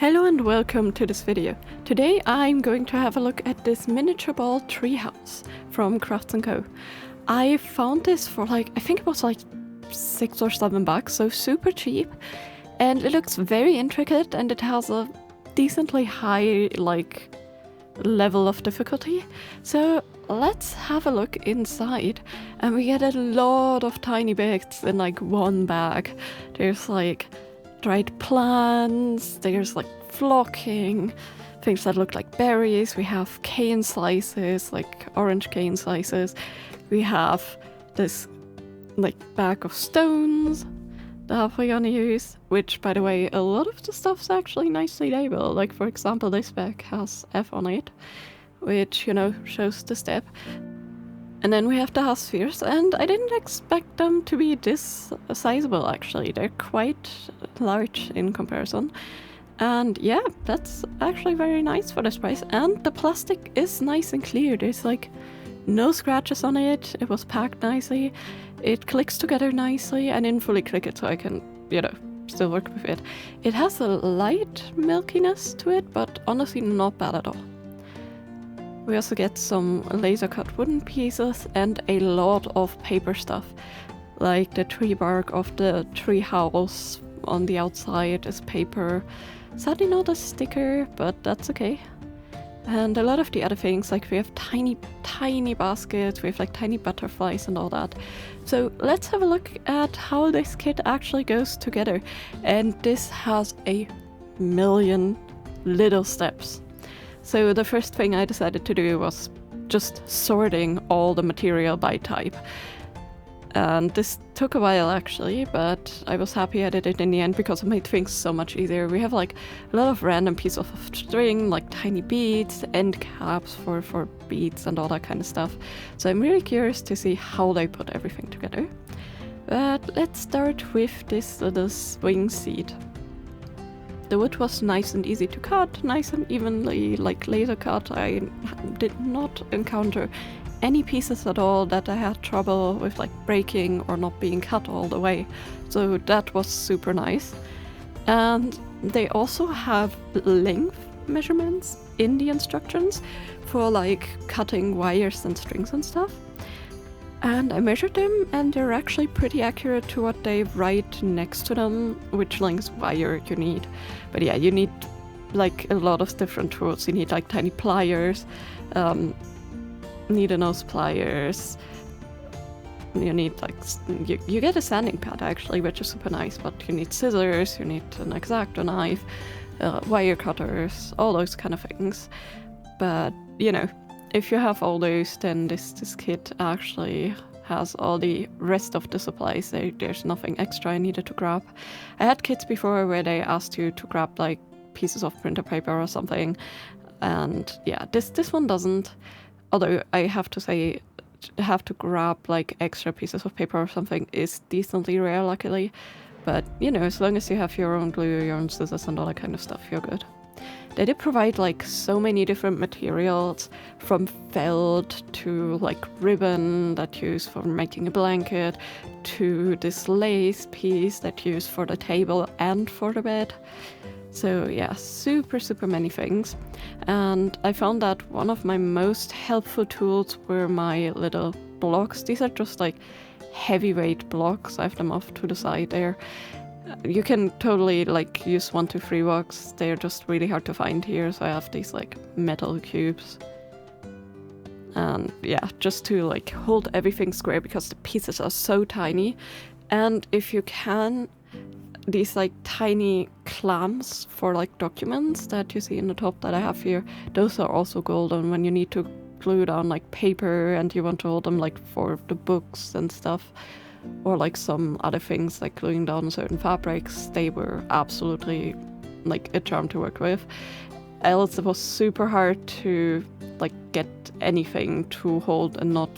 Hello and welcome to this video. Today I'm going to have a look at this miniature ball treehouse from Crafts & Co. I found this for I think it was $6 or $7, so super cheap. And it looks very intricate and it has a decently high level of difficulty. So let's have a look inside, and we get a lot of tiny bits in one bag. There's dried plants, there's flocking, things that look like berries, we have cane slices, orange cane slices, we have this bag of stones that we're gonna use, which by the way, a lot of the stuff's actually nicely labeled. For example, this bag has F on it, which, shows the step. And then we have the house spheres, and I didn't expect them to be this sizable actually. They're quite large in comparison. And yeah, that's actually very nice for this price. And the plastic is nice and clear. There's no scratches on it. It was packed nicely. It clicks together nicely. I didn't fully click it so I can, still work with it. It has a light milkiness to it, but honestly not bad at all. We also get some laser cut wooden pieces and a lot of paper stuff, like the tree bark of the tree house on the outside is paper. Sadly not a sticker, but that's okay. And a lot of the other things, we have tiny baskets, we have tiny butterflies and all that. So let's have a look at how this kit actually goes together. And this has a million little steps. So the first thing I decided to do was just sorting all the material by type. And this took a while actually, but I was happy I did it in the end because it made things so much easier. We have a lot of random pieces of string, tiny beads, end caps for beads and all that kind of stuff. So I'm really curious to see how they put everything together. But let's start with this little swing seat. The wood was nice and easy to cut, nice and evenly laser cut. I did not encounter any pieces at all that I had trouble with breaking or not being cut all the way. So that was super nice. And they also have length measurements in the instructions for cutting wires and strings and stuff. And I measured them, and they're actually pretty accurate to what they write next to them, which length wire you need. But yeah, you need a lot of different tools. You need tiny pliers, needle nose pliers. You need you get a sanding pad actually, which is super nice. But you need scissors, you need an X-Acto knife, wire cutters, all those kind of things. But if you have all those, then this kit actually has all the rest of the supplies. There's nothing extra I needed to grab. I had kits before where they asked you to grab pieces of printer paper or something, and yeah, this one doesn't. Although I have to say, have to grab extra pieces of paper or something is decently rare, luckily. But as long as you have your own glue, your own scissors and all that kind of stuff, you're good. They did provide so many different materials, from felt to ribbon that you use for making a blanket, to this lace piece that you use for the table and for the bed. So yeah, super many things. And I found that one of my most helpful tools were my little blocks. These are just heavyweight blocks. I have them off to the side there. You can totally use 1, 2, 3 blocks. They're just really hard to find here, so I have these metal cubes. And yeah, just to hold everything square because the pieces are so tiny. And if you can, these tiny clamps for documents that you see in the top that I have here, those are also golden when you need to glue down paper and you want to hold them for the books and stuff. Or some other things gluing down certain fabrics. They were absolutely a charm to work with. Else it was super hard to get anything to hold and not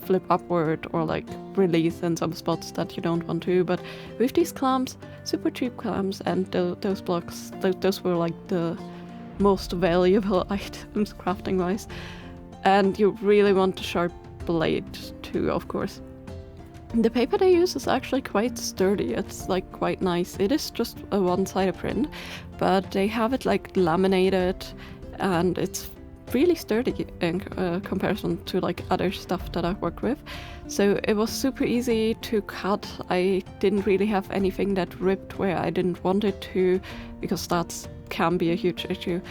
flip upward or release in some spots that you don't want to. But with these clamps, super cheap clamps, and those blocks, those were the most valuable items crafting wise. And you really want a sharp blade too, of course. The paper they use is actually quite sturdy. It's like quite nice. It is just a one-sided print, but they have it like laminated, and it's really sturdy in comparison to like other stuff that I've worked with. So it was super easy to cut. I didn't really have anything that ripped where I didn't want it to, because that can be a huge issue.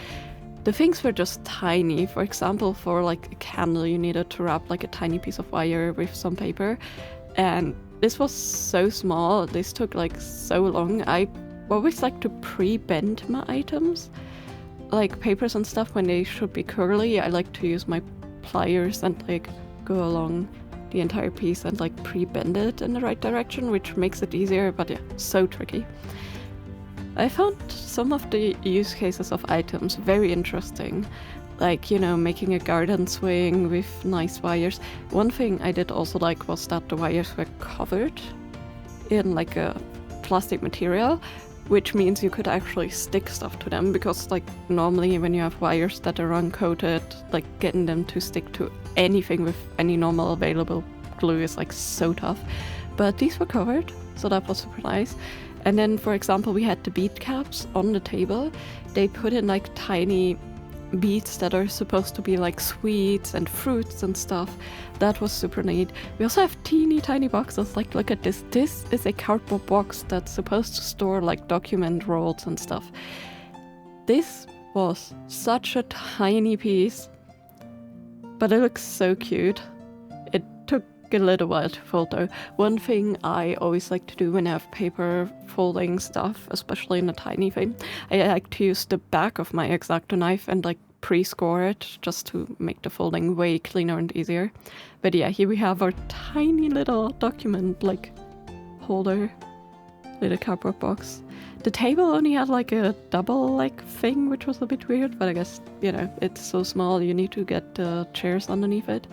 The things were just tiny. For example, for like a candle, you needed to wrap like a tiny piece of wire with some paper, and this was so small. This took like so long. I always like to pre-bend my items, like papers and stuff, when they should be curly. I like to use my pliers and like go along the entire piece and like pre-bend it in the right direction, which makes it easier, but yeah, so tricky. I found some of the use cases of items very interesting, like, you know, making a garden swing with nice wires. One thing I did also like was that the wires were covered in like a plastic material, which means you could actually stick stuff to them, because like normally when you have wires that are uncoated, like getting them to stick to anything with any normal available glue is like so tough. But these were covered, so that was super nice. And then, for example, we had the bead caps on the table. They put in like tiny beads that are supposed to be like sweets and fruits and stuff. That was super neat. We also have teeny tiny boxes. Like, look at this. This is a cardboard box that's supposed to store like document rolls and stuff. This was such a tiny piece, but it looks so cute. It took a little while to fold though. One thing I always like to do when I have paper folding stuff, especially in a tiny thing, I like to use the back of my X-Acto knife and like pre-score it, just to make the folding way cleaner and easier. But yeah, here we have our tiny little document like holder, little cardboard box. The table only had like a double like thing, which was a bit weird, but I guess, you know, it's so small you need to get the chairs underneath it.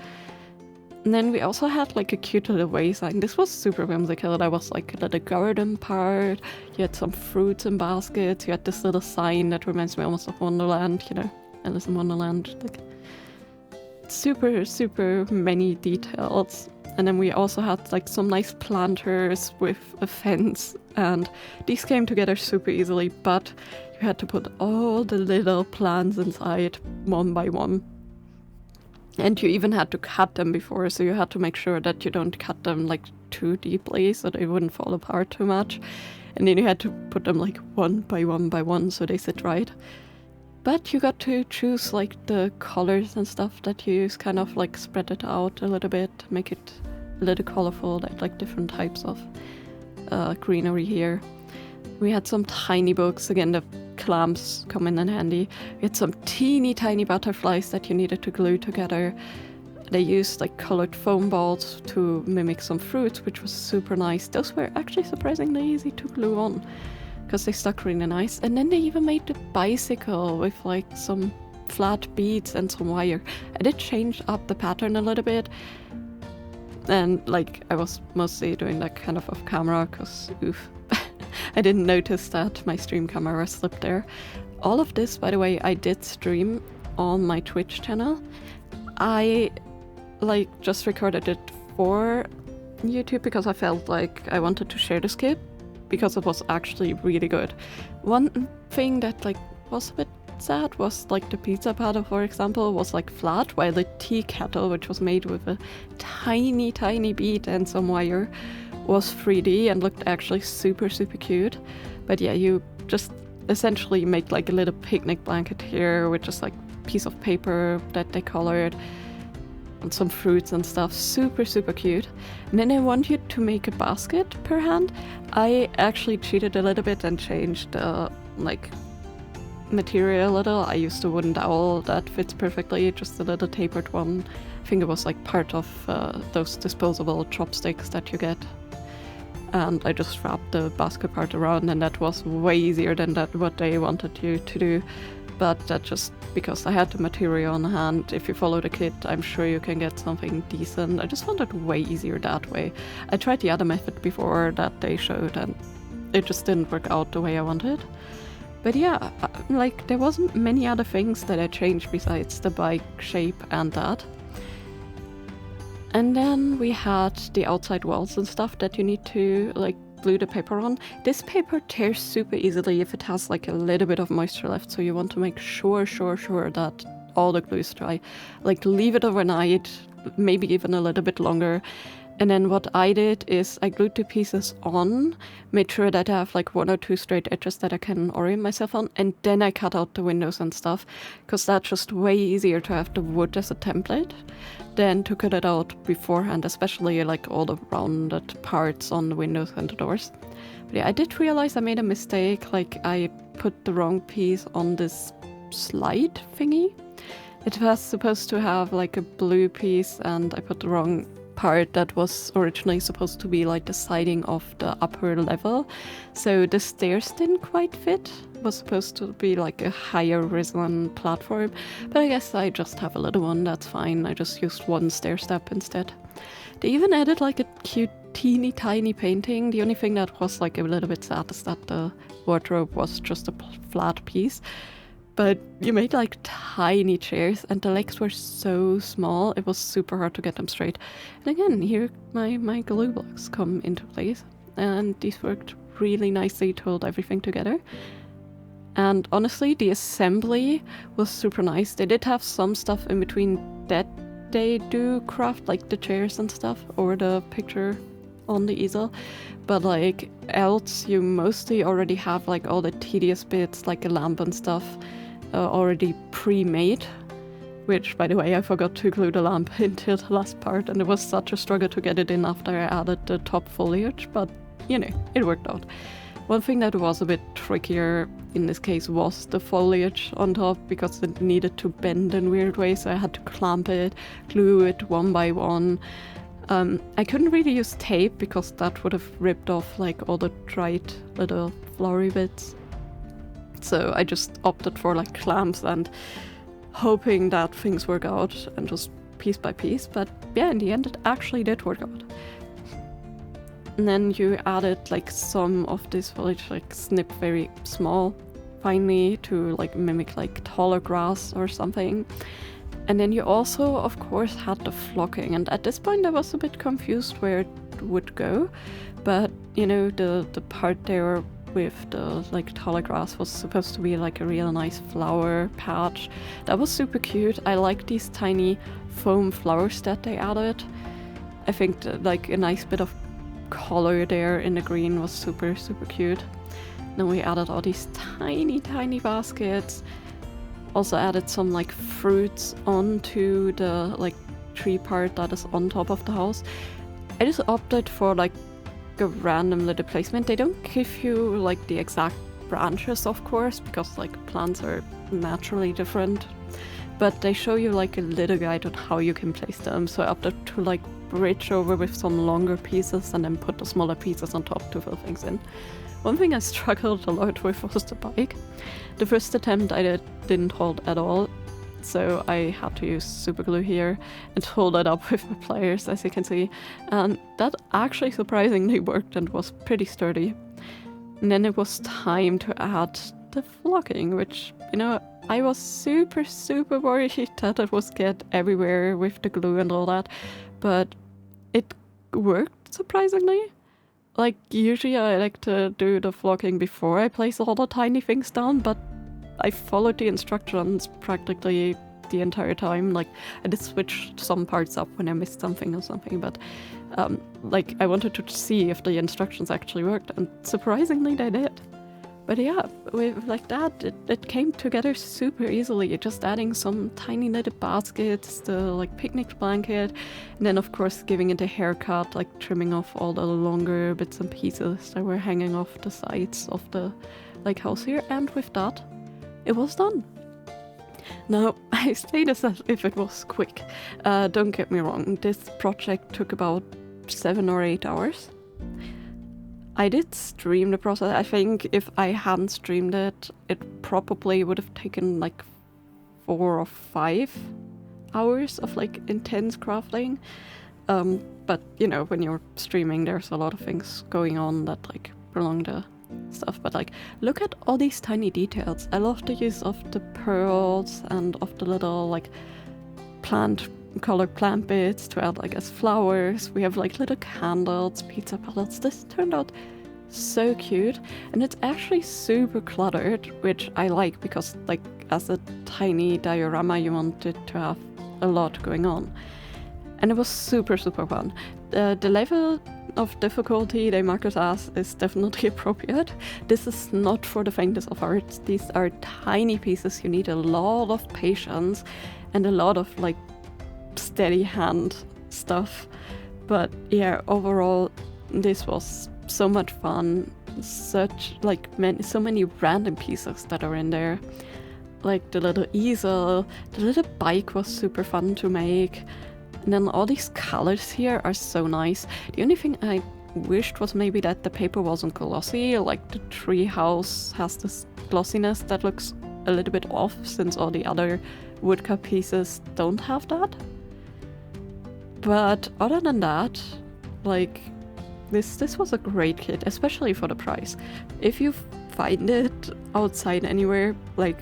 And then we also had like a cute little way sign. This was super whimsical. There was like a little garden part. You had some fruits in baskets. You had this little sign that reminds me almost of Wonderland, you know, Alice in Wonderland. Like super, super many details. And then we also had like some nice planters with a fence. And these came together super easily, but you had to put all the little plants inside one by one. And you even had to cut them before, so you had to make sure that you don't cut them like too deeply so they wouldn't fall apart too much. And then you had to put them like one by one by one so they sit right. But you got to choose like the colors and stuff that you use, kind of like spread it out a little bit, make it a little colorful, like different types of greenery here. We had some tiny books, again the clamps come in handy. We had some teeny tiny butterflies that you needed to glue together. They used like colored foam balls to mimic some fruits, which was super nice. Those were actually surprisingly easy to glue on because they stuck really nice. And then they even made the bicycle with like some flat beads and some wire. I did change up the pattern a little bit, and like I was mostly doing that kind of off camera because oof, I didn't notice that my stream camera slipped there. All of this, by the way, I did stream on my Twitch channel. I like just recorded it for YouTube because I felt like I wanted to share the skip because it was actually really good. One thing that like was a bit sad was like the pizza paddle, for example, was like flat, while the tea kettle, which was made with a tiny bead and some wire, was 3D and looked actually super cute. But yeah, you just essentially make like a little picnic blanket here with just like a piece of paper that they colored and some fruits and stuff. Super cute. And then I want you to make a basket per hand. I actually cheated a little bit and changed the like material a little. I used a wooden dowel that fits perfectly, just a little tapered one. I think it was like part of those disposable chopsticks that you get. And I just wrapped the basket part around, and that was way easier than what they wanted you to do. But that just because I had the material on hand. If you follow the kit, I'm sure you can get something decent. I just found it way easier that way. I tried the other method before that they showed, and it just didn't work out the way I wanted. But yeah, like there wasn't many other things that I changed besides the bike shape and that. And then we had the outside walls and stuff that you need to like glue the paper on. This paper tears super easily if it has like a little bit of moisture left, so you want to make sure that all the glue is dry. Like leave it overnight, maybe even a little bit longer. And then what I did is I glued the pieces on, made sure that I have like 1 or 2 straight edges that I can orient myself on, and then I cut out the windows and stuff, because that's just way easier to have the wood as a template than to cut it out beforehand, especially like all the rounded parts on the windows and the doors. But yeah, I did realize I made a mistake, like I put the wrong piece on this slide thingy. It was supposed to have like a blue piece, and I put the wrong part that was originally supposed to be like the siding of the upper level, so the stairs didn't quite fit. It was supposed to be like a higher risen platform, but I guess I just have a little one, that's fine. I just used 1 stair step instead. They even added like a cute teeny tiny painting. The only thing that was like a little bit sad is that the wardrobe was just a flat piece. But you made like tiny chairs, and the legs were so small, it was super hard to get them straight. And again, here my glue blocks come into place, and these worked really nicely to hold everything together. And honestly, the assembly was super nice. They did have some stuff in between that they do craft, like the chairs and stuff, or the picture on the easel, but like else you mostly already have like all the tedious bits, like a lamp and stuff, already pre-made, which by the way I forgot to glue the lamp into the last part, and it was such a struggle to get it in after I added the top foliage, but you know, it worked out. One thing that was a bit trickier in this case was the foliage on top, because it needed to bend in weird ways, so I had to clamp it, glue it one by one. I couldn't really use tape because that would have ripped off like all the dried little flowery bits. So I just opted for like clamps and hoping that things work out, and just piece by piece. But yeah, in the end it actually did work out. And then you added like some of this foliage, like snip very small, finely, to like mimic like taller grass or something. And then you also, of course, had the flocking, and at this point I was a bit confused where it would go, but you know, the part there with the like taller grass was supposed to be like a real nice flower patch. That was super cute. I like these tiny foam flowers that they added. I think like a nice bit of color there in the green was super cute. Then we added all these tiny baskets. Also added some like fruits onto the like tree part that is on top of the house. I just opted for like a random little placement. They don't give you like the exact branches, of course, because like plants are naturally different, but they show you like a little guide on how you can place them. So I opted to like bridge over with some longer pieces and then put the smaller pieces on top to fill things in. One thing I struggled a lot with was the bike. The first attempt I didn't hold at all, so I had to use super glue here and hold it up with my pliers, as you can see, and that actually surprisingly worked and was pretty sturdy. And then it was time to add the flocking, which, you know, I was super worried that it would get everywhere with the glue and all that, but it worked surprisingly. Like, usually I like to do the flocking before I place all the tiny things down, but I followed the instructions practically the entire time. Like, I did switch some parts up when I missed something or something, but like, I wanted to see if the instructions actually worked, and surprisingly they did. But yeah, with like that, it came together super easily, just adding some tiny little baskets, the like picnic blanket, and then of course giving it a haircut, like trimming off all the longer bits and pieces that were hanging off the sides of the like house here, and with that, it was done. Now, I say this as if it was quick. Don't get me wrong, this project took about 7 or 8 hours. I did stream the process. I think if I hadn't streamed it, it probably would have taken like 4 or 5 hours of like intense crafting. But you know, when you're streaming, there's a lot of things going on that like prolong the stuff. But like, look at all these tiny details. I love the use of the pearls and of the little like plant colored plant bits to add like as flowers. We have like little candles, pizza pellets. This turned out so cute, and it's actually super cluttered, which I like because like as a tiny diorama you want it to have a lot going on. And it was super fun. The level of difficulty they mark it as is definitely appropriate. This is not for the faintest of hearts. These are tiny pieces. You need a lot of patience and a lot of like steady hand stuff. But yeah, overall this was so much fun. So many random pieces that are in there. Like the little easel, the little bike was super fun to make. And then all these colors here are so nice. The only thing I wished was maybe that the paper wasn't glossy, like the Treehouse has this glossiness that looks a little bit off since all the other woodcut pieces don't have that. But other than that, like this was a great kit, especially for the price. If you find it outside anywhere, like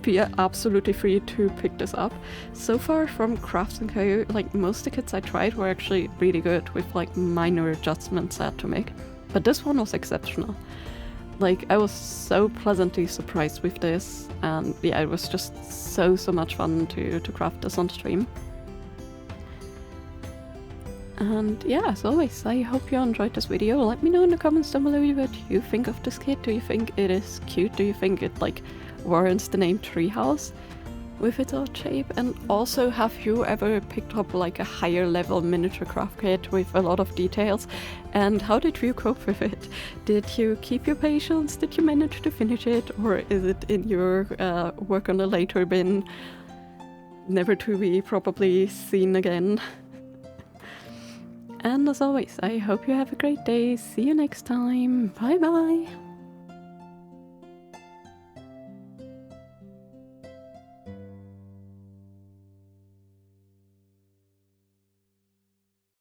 feel absolutely free to pick this up. So far from Crafts & Co, like most of the kits I tried were actually really good with like minor adjustments I had to make. But this one was exceptional. Like I was so pleasantly surprised with this, and yeah, it was just so much fun to craft this on stream. And yeah, as always, I hope you enjoyed this video. Let me know in the comments down below what you think of this kit. Do you think it is cute? Do you think it like warrants the name Treehouse with its odd shape? And also, have you ever picked up like a higher level miniature craft kit with a lot of details? And how did you cope with it? Did you keep your patience? Did you manage to finish it? Or is it in your work on the later bin, never to be probably seen again? And as always, I hope you have a great day. See you next time. Bye bye.